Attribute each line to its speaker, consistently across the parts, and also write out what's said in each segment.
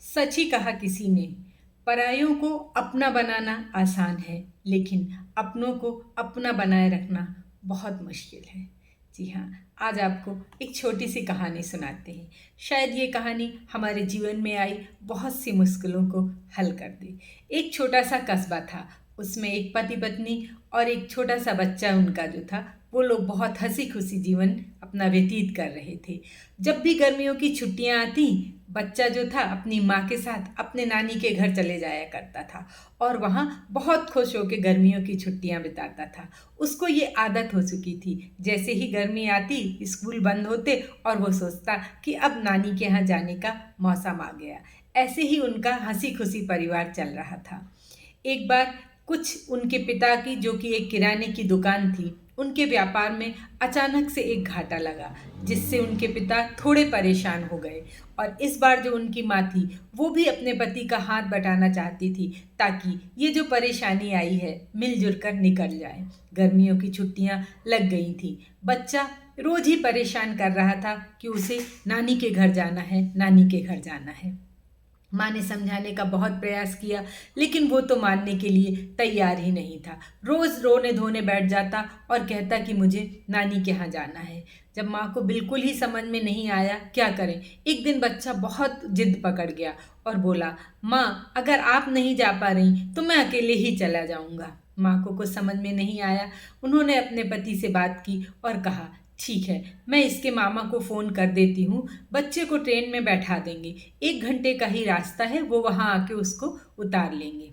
Speaker 1: सच ही कहा किसी ने। परायों को अपना बनाना आसान है, लेकिन अपनों को अपना बनाए रखना बहुत मुश्किल है। जी हाँ, आज आपको एक छोटी सी कहानी सुनाते हैं। शायद ये कहानी हमारे जीवन में आई बहुत सी मुश्किलों को हल कर दे। एक छोटा सा कस्बा था, उसमें एक पति पत्नी और एक छोटा सा बच्चा उनका जो था, वो लोग बहुत हंसी खुशी जीवन अपना व्यतीत कर रहे थे। जब भी गर्मियों की छुट्टियां आती, बच्चा जो था अपनी माँ के साथ अपने नानी के घर चले जाया करता था और वहाँ बहुत खुश होकर गर्मियों की छुट्टियां बिताता था। उसको ये आदत हो चुकी थी, जैसे ही गर्मी आती स्कूल बंद होते और वो सोचता कि अब नानी के यहाँ जाने का मौसम आ गया। ऐसे ही उनका हंसी खुशी परिवार चल रहा था। एक बार कुछ उनके पिता की, जो कि एक किराने की दुकान थी, उनके व्यापार में अचानक से एक घाटा लगा, जिससे उनके पिता थोड़े परेशान हो गए। और इस बार जो उनकी माँ थी, वो भी अपने पति का हाथ बटाना चाहती थी, ताकि ये जो परेशानी आई है मिलजुल कर निकल जाए। गर्मियों की छुट्टियां लग गई थी। बच्चा रोज ही परेशान कर रहा था कि उसे नानी के घर जाना है, नानी के घर जाना है। माँ ने समझाने का बहुत प्रयास किया, लेकिन वो तो मानने के लिए तैयार ही नहीं था। रोज रोने धोने बैठ जाता और कहता कि मुझे नानी के यहाँ जाना है। जब माँ को बिल्कुल ही समझ में नहीं आया क्या करें, एक दिन बच्चा बहुत जिद पकड़ गया और बोला, माँ अगर आप नहीं जा पा रही तो मैं अकेले ही चला जाऊँगा। माँ को कुछ समझ में नहीं आया। उन्होंने अपने पति से बात की और कहा, ठीक है, मैं इसके मामा को फ़ोन कर देती हूँ, बच्चे को ट्रेन में बैठा देंगे, 1 घंटे का ही रास्ता है, वो वहाँ आके उसको उतार लेंगे।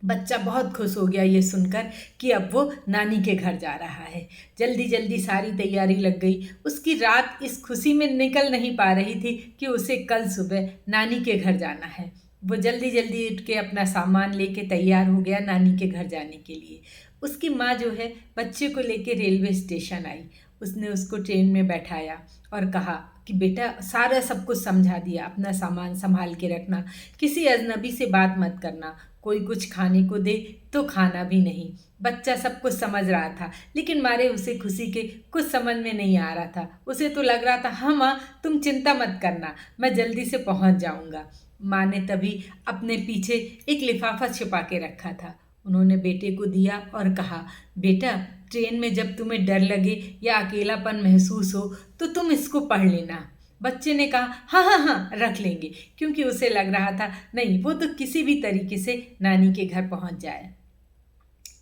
Speaker 1: बच्चा बहुत खुश हो गया ये सुनकर कि अब वो नानी के घर जा रहा है। जल्दी जल्दी सारी तैयारी लग गई। उसकी रात इस खुशी में निकल नहीं पा रही थी कि उसे कल सुबह नानी के घर जाना है। वो जल्दी जल्दी उठ के अपना सामान लेके तैयार हो गया नानी के घर जाने के लिए। उसकी माँ जो है बच्चे को लेके रेलवे स्टेशन आई। उसने उसको ट्रेन में बैठाया और कहा कि बेटा, सारा सब कुछ समझा दिया, अपना सामान संभाल के रखना, किसी अजनबी से बात मत करना, कोई कुछ खाने को दे तो खाना भी नहीं। बच्चा सब कुछ समझ रहा था, लेकिन मारे उसे खुशी के कुछ समझ में नहीं आ रहा था। उसे तो लग रहा था, हाँ माँ तुम चिंता मत करना, मैं जल्दी से पहुँच जाऊँगा। माँ ने तभी अपने पीछे एक लिफाफा छिपा के रखा था। उन्होंने बेटे को दिया और कहा, बेटा ट्रेन में जब तुम्हें डर लगे या अकेलापन महसूस हो तो तुम इसको पढ़ लेना। बच्चे ने कहा, हाँ हाँ हाँ रख लेंगे, क्योंकि उसे लग रहा था नहीं, वो तो किसी भी तरीके से नानी के घर पहुंच जाए।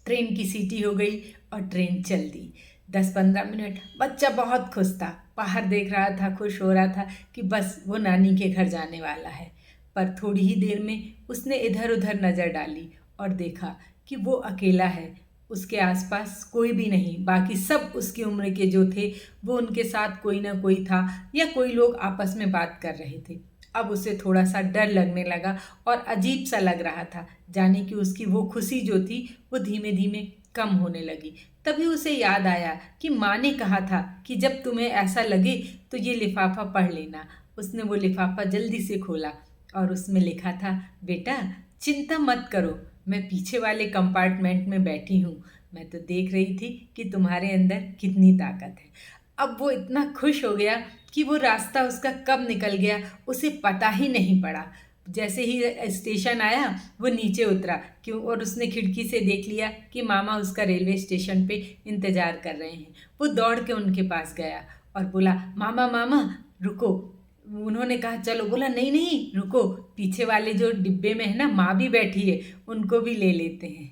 Speaker 1: ट्रेन की सीटी हो गई और ट्रेन चल दी। 10-15 मिनट बच्चा बहुत खुश था, बाहर देख रहा था, खुश हो रहा था कि बस वो नानी के घर जाने वाला है। पर थोड़ी ही देर में उसने इधर उधर नज़र डाली और देखा कि वो अकेला है। उसके आसपास कोई भी नहीं, बाकी सब उसकी उम्र के जो थे वो उनके साथ कोई ना कोई था या कोई लोग आपस में बात कर रहे थे। अब उसे थोड़ा सा डर लगने लगा और अजीब सा लग रहा था, जाने कि उसकी वो खुशी जो थी वो धीमे धीमे कम होने लगी। तभी उसे याद आया कि माँ ने कहा था कि जब तुम्हें ऐसा लगे तो ये लिफाफा पढ़ लेना। उसने वो लिफाफा जल्दी से खोला और उसमें लिखा था, बेटा चिंता मत करो, मैं पीछे वाले कंपार्टमेंट में बैठी हूँ, मैं तो देख रही थी कि तुम्हारे अंदर कितनी ताकत है। अब वो इतना खुश हो गया कि वो रास्ता उसका कब निकल गया उसे पता ही नहीं पड़ा। जैसे ही स्टेशन आया वो नीचे उतरा क्यों, और उसने खिड़की से देख लिया कि मामा उसका रेलवे स्टेशन पे इंतज़ार कर रहे हैं। वो दौड़ के उनके पास गया और बोला, मामा मामा रुको। उन्होंने कहा चलो, बोला नहीं नहीं रुको, पीछे वाले जो डिब्बे में है ना माँ भी बैठी है, उनको भी ले लेते हैं।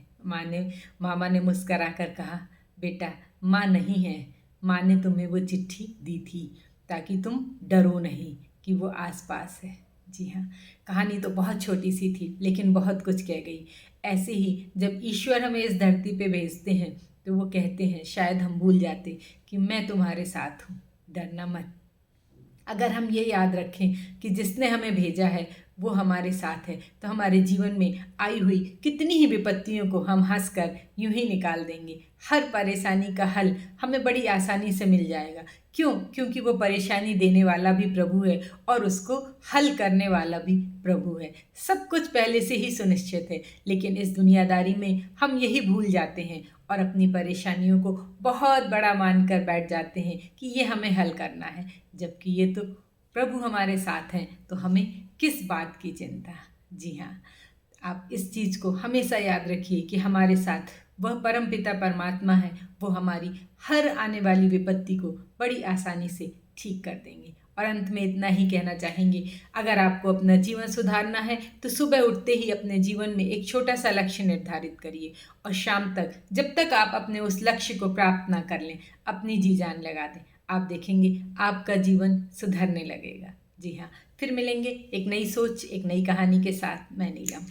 Speaker 1: मामा ने मुस्करा कर कहा, बेटा माँ नहीं है, माँ ने तुम्हें वो चिट्ठी दी थी ताकि तुम डरो नहीं कि वो आसपास है। जी हाँ, कहानी तो बहुत छोटी सी थी लेकिन बहुत कुछ कह गई। ऐसे ही जब ईश्वर हमें इस धरती पे भेजते हैं तो वो कहते हैं, शायद हम भूल जाते कि मैं तुम्हारे साथ हूँ, डरना मत। अगर हम ये याद रखें कि जिसने हमें भेजा है वो हमारे साथ है, तो हमारे जीवन में आई हुई कितनी ही विपत्तियों को हम हंसकर यूं ही निकाल देंगे। हर परेशानी का हल हमें बड़ी आसानी से मिल जाएगा। क्यों? क्योंकि वो परेशानी देने वाला भी प्रभु है और उसको हल करने वाला भी प्रभु है। सब कुछ पहले से ही सुनिश्चित है, लेकिन इस दुनियादारी में हम यही भूल जाते हैं और अपनी परेशानियों को बहुत बड़ा मानकर बैठ जाते हैं कि ये हमें हल करना है, जबकि ये तो प्रभु हमारे साथ हैं, तो हमें किस बात की चिंता। जी हाँ, आप इस चीज़ को हमेशा याद रखिए कि हमारे साथ वह परमपिता परमात्मा है, वो हमारी हर आने वाली विपत्ति को बड़ी आसानी से ठीक कर देंगे। और अंत में इतना ही कहना चाहेंगे, अगर आपको अपना जीवन सुधारना है तो सुबह उठते ही अपने जीवन में एक छोटा सा लक्ष्य निर्धारित करिए और शाम तक, जब तक आप अपने उस लक्ष्य को प्राप्त ना कर लें, अपनी जी जान लगा दें। आप देखेंगे आपका जीवन सुधरने लगेगा। जी हाँ, फिर मिलेंगे एक नई सोच, एक नई कहानी के साथ। मैं नीलम।